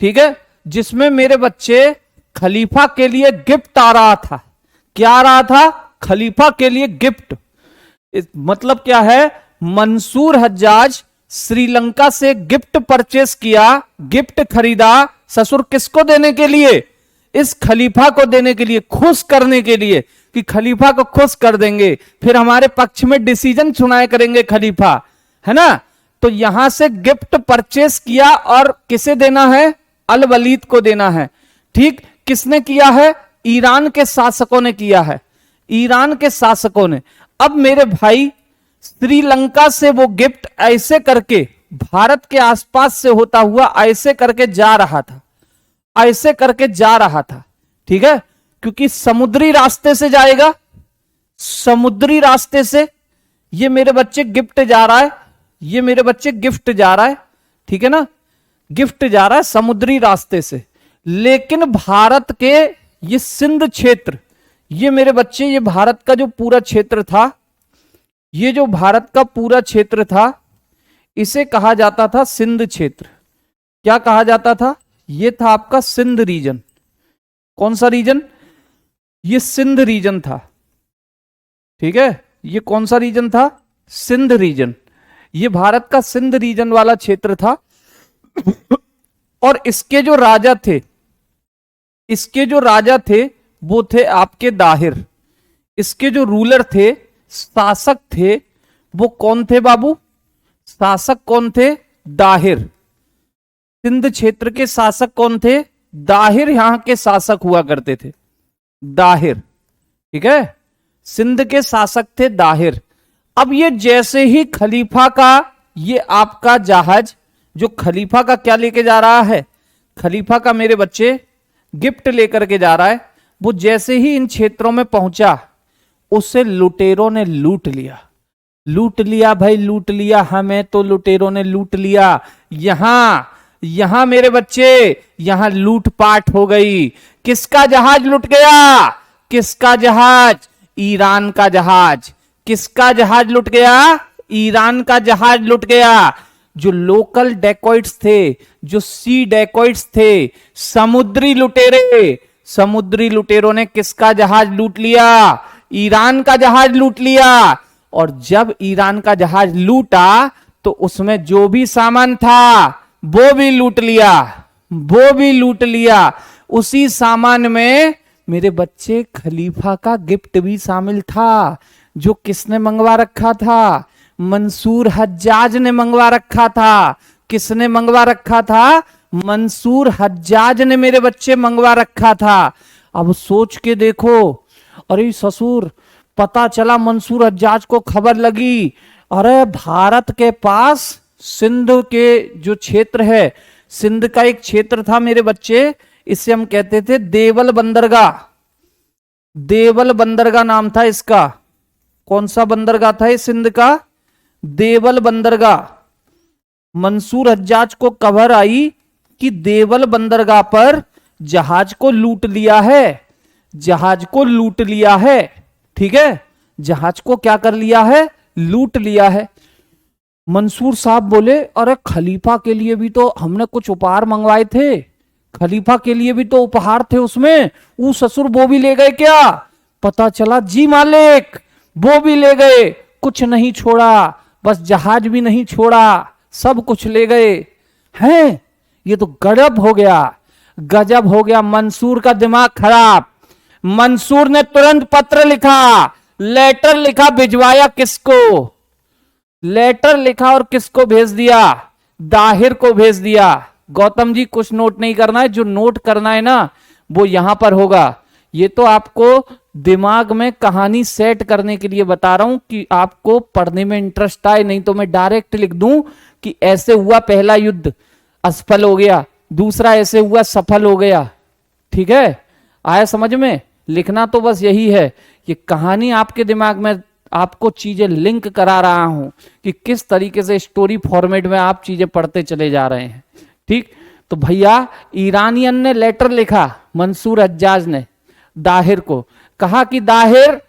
ठीक है, जिसमें मेरे बच्चे खलीफा के लिए गिफ्ट आ रहा था। क्या आ रहा था? खलीफा के लिए गिफ्ट। मतलब क्या है? मंसूर हज्जाज श्रीलंका से गिफ्ट परचेस किया, गिफ्ट खरीदा। ससुर किसको देने के लिए? इस खलीफा को देने के लिए, खुश करने के लिए, कि खलीफा को खुश कर देंगे, फिर हमारे पक्ष में डिसीजन सुनाया करेंगे खलीफा, है ना। तो यहां से गिफ्ट परचेस किया, और किसे देना है? अल वलीद को देना है। ठीक, किसने किया है? ईरान के शासकों ने किया है, ईरान के शासकों ने। अब मेरे भाई श्रीलंका से वो गिफ्ट ऐसे करके भारत के आसपास से होता हुआ ऐसे करके जा रहा था, ऐसे करके जा रहा था। ठीक है, क्योंकि समुद्री रास्ते से जाएगा, समुद्री रास्ते से ये मेरे बच्चे गिफ्ट जा रहा है, ये मेरे बच्चे गिफ्ट जा रहा है, ठीक है ना, गिफ्ट जा रहा है समुद्री रास्ते से। लेकिन भारत के ये सिंध क्षेत्र, ये मेरे बच्चे, ये भारत का जो पूरा क्षेत्र था, ये जो भारत का पूरा क्षेत्र था, इसे कहा जाता था सिंध क्षेत्र। क्या कहा जाता था? ये था आपका सिंध रीजन। कौन सा रीजन? ये सिंध रीजन था, ठीक है। ये कौन सा रीजन था? सिंध रीजन। ये भारत का सिंध रीजन वाला क्षेत्र था। और इसके जो राजा थे, इसके जो राजा थे वो थे आपके दाहिर। इसके जो रूलर थे, शासक थे, वो कौन थे बाबू? शासक कौन थे? दाहिर। सिंध क्षेत्र के शासक कौन थे? दाहिर यहां के शासक हुआ करते थे, दाहिर, ठीक है। सिंध के शासक थे दाहिर। अब ये जैसे ही खलीफा का, ये आपका जहाज जो खलीफा का क्या लेके जा रहा है, खलीफा का मेरे बच्चे गिफ्ट लेकर के जा रहा है, वो जैसे ही इन क्षेत्रों में पहुंचा, उसे लुटेरों ने लूट लिया। लूट लिया भाई, लूट लिया, हमें तो लुटेरों ने लूट लिया। यहां मेरे बच्चे, यहां लूटपाट हो गई। किसका जहाज लुट गया? किसका जहाज? ईरान का जहाज। किसका जहाज लुट गया? ईरान का जहाज लुट गया। जो लोकल डेकॉइट्स थे, जो सी डेकॉइट्स थे, समुद्री लुटेरे, समुद्री लुटेरों ने किसका जहाज लूट लिया? ईरान का जहाज लूट लिया। और जब ईरान का जहाज लूटा तो उसमें जो भी सामान था वो भी लूट लिया, वो भी लूट लिया। उसी सामान में मेरे बच्चे खलीफा का गिफ्ट भी शामिल था, जो किसने मंगवा रखा था? मंसूर हज्जाज ने मंगवा रखा था। किसने मंगवा रखा था? मंसूर हज्जाज ने मेरे बच्चे मंगवा रखा था। अब सोच के देखो, अरे ससुर, पता चला मंसूर हज्जाज को खबर लगी, अरे भारत के पास सिंध के जो क्षेत्र है, सिंध का एक क्षेत्र था मेरे बच्चे, इसे हम कहते थे देवल बंदरगाह। देवल बंदरगाह नाम था इसका। कौन सा बंदरगाह था ये सिंध का? देवल बंदरगाह। मंसूर हज्जाज को खबर आई कि देवल बंदरगाह पर जहाज को लूट लिया है, जहाज को लूट लिया है, ठीक है। जहाज को क्या कर लिया है? लूट लिया है। मंसूर साहब बोले, अरे खलीफा के लिए भी तो हमने कुछ उपहार मंगवाए थे, खलीफा के लिए भी तो उपहार थे उसमें, वो ससुर वो भी ले गए क्या? पता चला जी मालिक, वो भी ले गए, कुछ नहीं छोड़ा, बस जहाज भी नहीं छोड़ा, सब कुछ ले गए हैं। ये तो गजब हो गया, गजब हो गया। मंसूर का दिमाग खराब। मंसूर ने तुरंत पत्र लिखा, लेटर लिखा, भिजवाया किसको? लेटर लिखा और किसको भेज दिया? दाहिर को भेज दिया। गौतम जी कुछ नोट नहीं करना है, जो नोट करना है ना वो यहां पर होगा। ये तो आपको दिमाग में कहानी सेट करने के लिए बता रहा हूं कि आपको पढ़ने में इंटरेस्ट आए, नहीं तो मैं डायरेक्ट लिख दूं कि ऐसे हुआ पहला युद्ध असफल हो गया, दूसरा ऐसे हुआ सफल हो गया। ठीक है, आया समझ में? लिखना तो बस यही है कि कहानी आपके दिमाग में, आपको चीजें लिंक करा रहा हूं कि किस तरीके से स्टोरी फॉर्मेट में आप चीजें पढ़ते चले जा रहे हैं। ठीक, तो भैया ईरानियन ने लेटर लिखा, मंसूर हज्जाज ने दाहिर को कहा कि दाहिर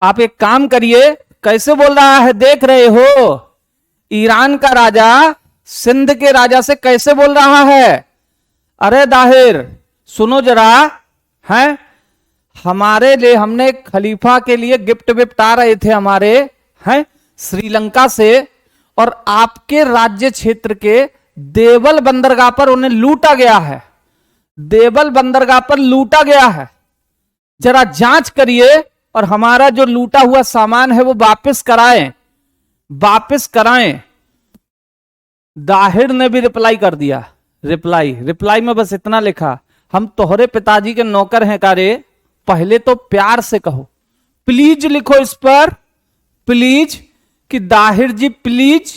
आप एक काम करिए। कैसे बोल रहा है देख रहे हो? ईरान का राजा सिंध के राजा से कैसे बोल रहा है? अरे दाहिर सुनो जरा, हैं हमारे लिए, हमने खलीफा के लिए गिफ्ट विफ्ट आ रहे थे हमारे, हैं श्रीलंका से, और आपके राज्य क्षेत्र के देवल बंदरगाह पर उन्हें लूटा गया है, देवल बंदरगाह पर लूटा गया है। जरा जांच करिए और हमारा जो लूटा हुआ सामान है वो वापस कराएं, वापस कराएं। दाहिर ने भी रिप्लाई कर दिया। रिप्लाई में बस इतना लिखा, हम तोहरे पिताजी के नौकर हैं कारे, पहले तो प्यार से कहो, प्लीज लिखो इस पर, प्लीज, कि दाहिर जी प्लीज,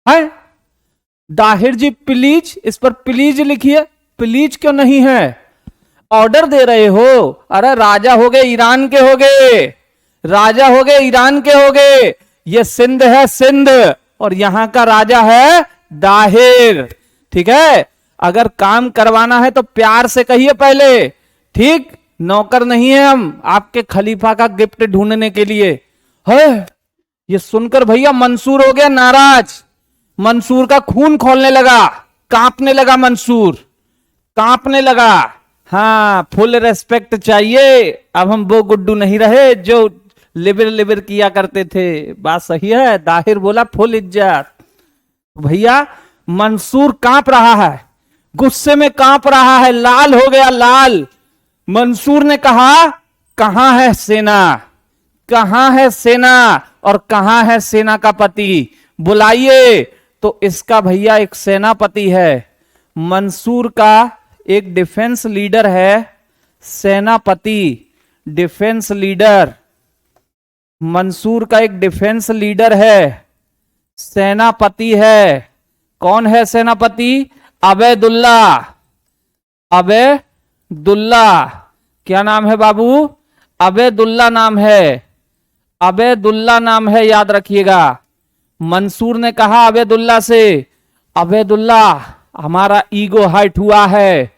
है दाहिर जी प्लीज, इस पर प्लीज लिखिए। प्लीज क्यों नहीं है? ऑर्डर दे रहे हो? अरे राजा हो गए ईरान के, हो गए राजा, हो गए ईरान के, हो गए, ये सिंध है, सिंध, और यहां का राजा है दाहिर। ठीक है, अगर काम करवाना है तो प्यार से कहिए पहले, ठीक, नौकर नहीं है हम आपके खलीफा का गिफ्ट ढूंढने के लिए। है ये सुनकर भैया मंसूर हो गया नाराज, मंसूर का खून खोलने लगा, कांपने लगा मंसूर, कांपने लगा। हाँ, फुल रेस्पेक्ट चाहिए, अब हम वो गुड्डू नहीं रहे जो लिबर लिबर किया करते थे। बात सही है, दाहिर बोला फुल इज्जत। भैया मंसूर कांप रहा है, गुस्से में कांप रहा है, लाल हो गया, लाल। मंसूर ने कहा कहां है सेना, कहां है सेना, और कहां है सेना का पति, बुलाइए। तो इसका भैया एक सेनापति है, मंसूर का एक डिफेंस लीडर है, सेनापति, डिफेंस लीडर। मंसूर का एक डिफेंस लीडर है, सेनापति है। कौन है सेनापति? अबैदुल्ला, अबैदुल्ला। क्या नाम है बाबू? अबैदुल्ला नाम है, अबैदुल्ला नाम है, याद रखिएगा। मंसूर ने कहा अबैदुल्ला से, अबैदुल्ला हमारा ईगो हर्ट हुआ है,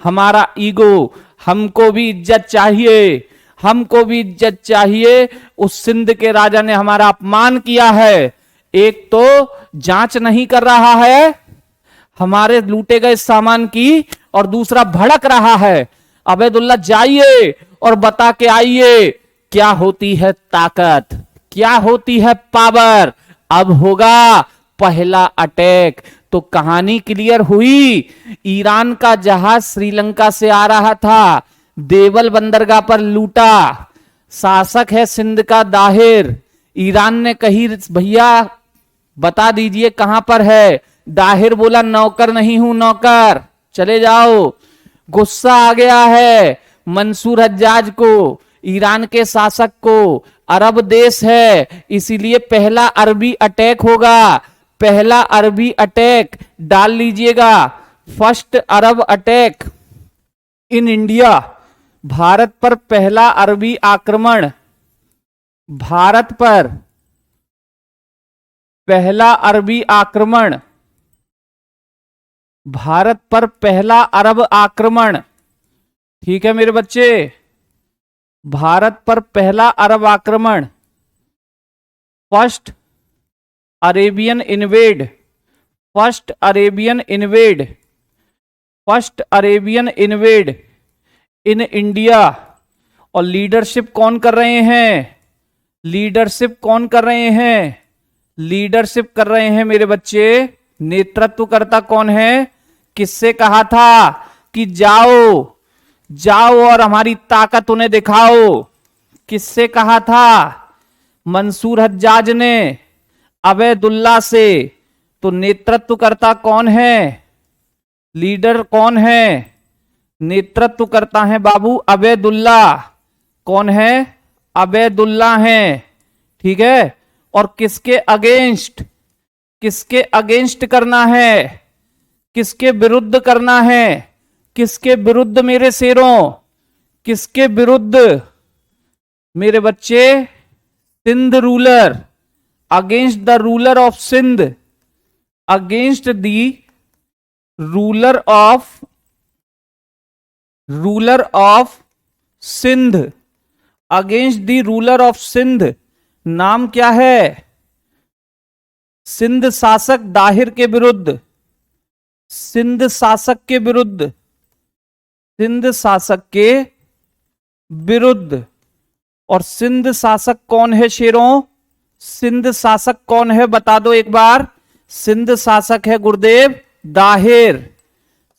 हमारा ईगो, हमको भी इज्जत चाहिए, हमको भी इज्जत चाहिए। उस सिंध के राजा ने हमारा अपमान किया है, एक तो जांच नहीं कर रहा है हमारे लूटे गए सामान की, और दूसरा भड़क रहा है। अबैदुल्ला जाइए और बता के आइए क्या होती है ताकत, क्या होती है पावर। अब होगा पहला अटैक। तो कहानी क्लियर हुई। ईरान का जहाज श्रीलंका से आ रहा था, देवल बंदरगाह पर लूटा, शासक है सिंध का दाहिर। ईरान ने कही भैया बता दीजिए कहां पर है। दाहिर बोला नौकर नहीं हूं, नौकर, चले जाओ। गुस्सा आ गया है मंसूर हज्जाज को, ईरान के शासक को। अरब देश है, इसीलिए पहला अरबी अटैक होगा, पहला अरबी अटैक डाल लीजिएगा, first Arab attack in India. Bharat पर पहला अरबी आक्रमण, भारत पर पहला अरबी आक्रमण, भारत पर पहला अरब आक्रमण। ठीक है मेरे बच्चे, भारत पर पहला अरब आक्रमण, first Arabian invade, first Arabian invade, first Arabian invade in India. और लीडरशिप कौन कर रहे हैं? लीडरशिप कौन कर रहे हैं? लीडरशिप कर रहे हैं मेरे बच्चे, नेतृत्वकर्ता कौन है? किससे कहा था कि जाओ जाओ और हमारी ताकत उन्हें दिखाओ? किससे कहा था? मंसूर हज्जाज ने अबैदुल्ला से। तो नेतृत्वकर्ता कौन है? लीडर कौन है? नेतृत्वकर्ता है बाबू अबैदुल्ला। कौन है? अबैदुल्ला है। ठीक है, और किसके अगेंस्ट, किसके अगेंस्ट करना है? किसके विरुद्ध करना है? किसके विरुद्ध मेरे शेरों? किसके विरुद्ध मेरे बच्चे? Sindh ruler, against the ruler of Sindh, against the ruler of Sindh, against the ruler of Sindh. नाम क्या है? सिंध शासक दाहिर के विरुद्ध, सिंध शासक के विरुद्ध, सिंध शासक के विरुद्ध। और सिंध शासक कौन है शेरों? सिंध शासक कौन है बता दो एक बार। सिंध शासक है गुरुदेव दाहिर।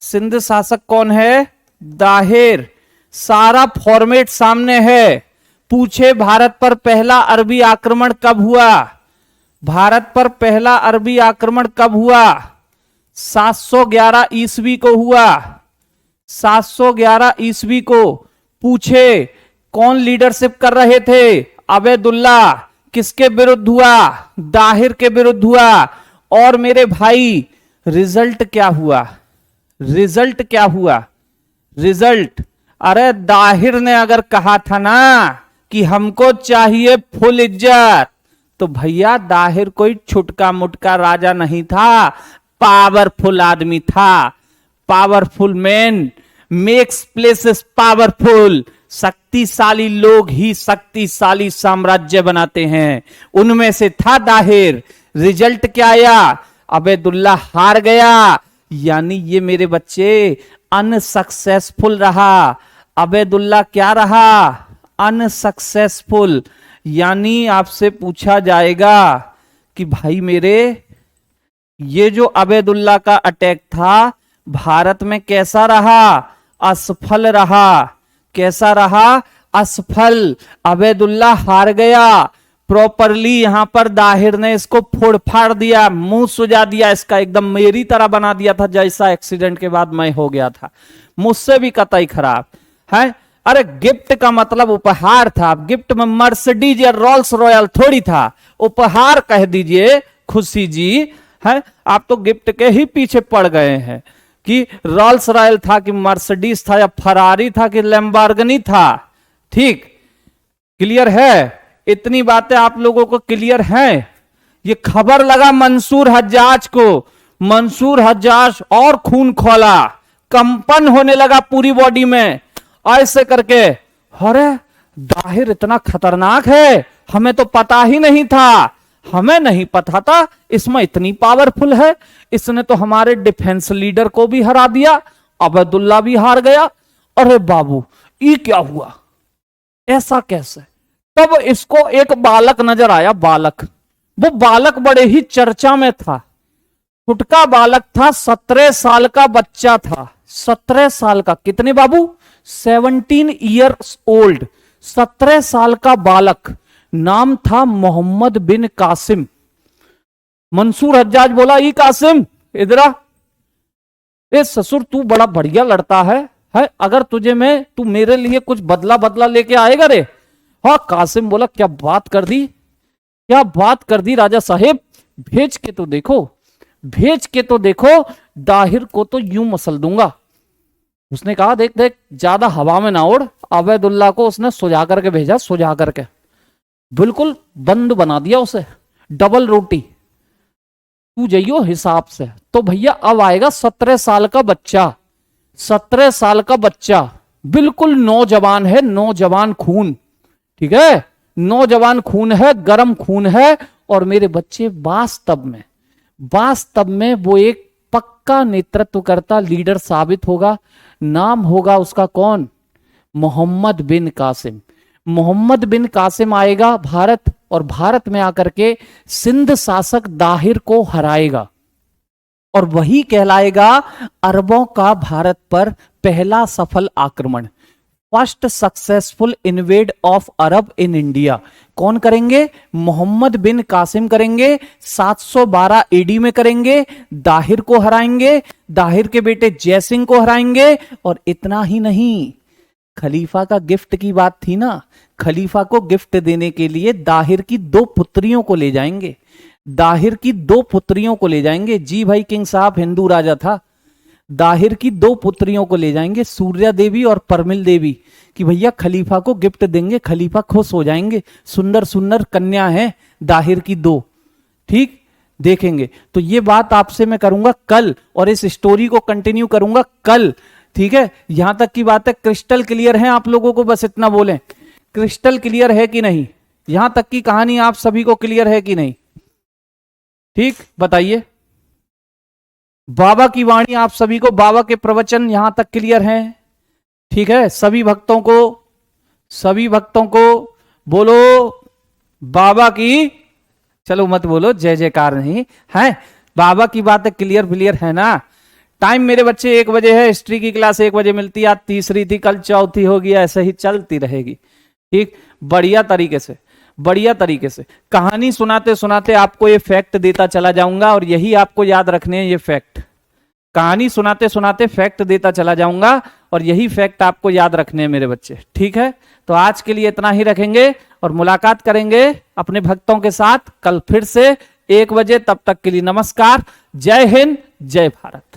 सिंध शासक कौन है? दाहिर। सारा फॉर्मेट सामने है। पूछे भारत पर पहला अरबी आक्रमण कब हुआ? भारत पर पहला अरबी आक्रमण कब हुआ? 711 ईस्वी को हुआ, 711 ईस्वी को। पूछे कौन लीडरशिप कर रहे थे? अबैदुल्ला। किसके विरुद्ध हुआ? दाहिर के विरुद्ध हुआ। और मेरे भाई रिजल्ट क्या हुआ? रिजल्ट क्या हुआ? रिजल्ट, अरे दाहिर ने अगर कहा था ना कि हमको चाहिए फुल इज्जत, तो भैया दाहिर कोई छुटका मुटका राजा नहीं था, पावरफुल आदमी था। Powerful man makes places powerful. शक्तिशाली लोग ही शक्तिशाली साम्राज्य बनाते हैं, उनमें से था दाहिर। रिजल्ट क्या आया? अबेदुल्ला हार गया, यानी ये मेरे बच्चे अनसक्सेसफुल रहा। अबेदुल्ला क्या रहा? अनसक्सेसफुल। यानी आपसे पूछा जाएगा कि भाई मेरे, ये जो अबेदुल्ला का अटैक था भारत में कैसा रहा? असफल रहा। कैसा रहा? असफल। अबेदुल्ला हार गया। प्रॉपरली यहां पर दाहिर ने इसको फोड़ फाड़ दिया, मुंह सुजा दिया इसका, एकदम मेरी तरह बना दिया था जैसा एक्सीडेंट के बाद मैं हो गया था, मुझसे भी कतई खराब है। अरे गिफ्ट का मतलब उपहार था, गिफ्ट में मर्सिडीज या रोल्स रॉयल थोड़ी था, उपहार कह दीजिए खुशी जी है। आप तो गिफ्ट के ही पीछे पड़ गए हैं कि रोल्स रॉयल था कि मर्सिडीज था या फरारी था कि लैम्बोर्गिनी था। ठीक, क्लियर है? इतनी बातें आप लोगों को क्लियर हैं? ये खबर लगा मंसूर हज्जाज को, मंसूर हज्जाज और खून खोला, कंपन होने लगा पूरी बॉडी में, ऐसे करके। अरे दाहिर इतना खतरनाक है, हमें तो पता ही नहीं था, हमें नहीं पता था इसमें इतनी पावरफुल है। इसने तो हमारे डिफेंस लीडर को भी हरा दिया, अबेदुल्ला भी हार गया। अरे बाबू ये क्या हुआ, ऐसा कैसे? तब इसको एक बालक नजर आया, बालक। वो बालक बड़े ही चर्चा में था, छुटका बालक था, 17 साल का बच्चा था। 17 साल का, कितने बाबू? 17 ईयर्स ओल्ड, 17 साल का बालक। नाम था मोहम्मद बिन कासिम। मंसूर हज्जाज बोला, ई कासिम इधर आ, ए ससुर तू बड़ा बढ़िया लड़ता है, अगर तुझे मैं, तू मेरे लिए कुछ बदला बदला लेके आएगा रे? हाँ। कासिम बोला, क्या बात कर दी, क्या बात कर दी राजा साहेब, भेज के तो देखो, भेज के तो देखो, दाहिर को तो यूं मसल दूंगा। उसने कहा, देख देख ज्यादा हवा में ना उड़। अबेदुल्ला को उसने सुझा करके भेजा, सुझा करके बिल्कुल बंद बना दिया उसे, डबल रोटी, तू जाइयो हिसाब से। तो भैया अब आएगा 17 साल का बच्चा, 17 साल का बच्चा, बिल्कुल नौजवान है, नौजवान खून, ठीक है, नौजवान खून है, गर्म खून है। और मेरे बच्चे वास्तव में वो एक पक्का नेतृत्वकर्ता लीडर साबित होगा। नाम होगा उसका कौन? मोहम्मद बिन कासिम। मोहम्मद बिन कासिम आएगा भारत, और भारत में आकर के सिंध शासक दाहिर को हराएगा, और वही कहलाएगा अरबों का भारत पर पहला सफल आक्रमण। First successful invade of Arab in India कौन करेंगे? मोहम्मद बिन कासिम करेंगे। 712 एडी में करेंगे, दाहिर को हराएंगे, दाहिर के बेटे जयसिंह को हराएंगे। और इतना ही नहीं, खलीफा का गिफ्ट की बात थी ना, खलीफा को गिफ्ट देने के लिए दाहिर की 2 पुत्रियों को ले जाएंगे, दाहिर की 2 पुत्रियों को ले जाएंगे। जी भाई किंग साहब हिंदू राजा था, दाहिर की 2 पुत्रियों को ले जाएंगे, सूर्या देवी और परमिल देवी, कि भैया खलीफा को गिफ्ट देंगे, खलीफा खुश हो जाएंगे, सुंदर सुंदर कन्या है दाहिर की 2। ठीक, देखेंगे। तो ये बात आपसे मैं करूंगा कल, और इस स्टोरी को कंटिन्यू करूंगा कल। ठीक है, यहां तक की बात है, क्रिस्टल क्लियर है आप लोगों को? बस इतना बोलें, क्रिस्टल क्लियर है कि नहीं? यहां तक की कहानी आप सभी को क्लियर है कि नहीं? ठीक, बताइए। बाबा की वाणी आप सभी को, बाबा के प्रवचन यहां तक क्लियर हैं? ठीक है, सभी भक्तों को बोलो बाबा की, चलो मत बोलो जय जयकार नहीं है, बाबा की बातें क्लियर है ना? टाइम मेरे बच्चे 1 बजे है, हिस्ट्री की क्लास 1 बजे मिलती है, आज तीसरी थी, कल चौथी होगी, ऐसे ही चलती रहेगी। ठीक, बढ़िया तरीके से कहानी सुनाते सुनाते आपको ये फैक्ट देता चला जाऊंगा, और यही आपको याद रखने हैं, ये फैक्ट, कहानी सुनाते सुनाते फैक्ट देता चला जाऊंगा, और यही फैक्ट आपको याद रखने हैं मेरे बच्चे। ठीक है, तो आज के लिए इतना ही रखेंगे, और मुलाकात करेंगे अपने भक्तों के साथ कल फिर से 1 बजे। तब तक के लिए नमस्कार, जय हिंद, जय भारत।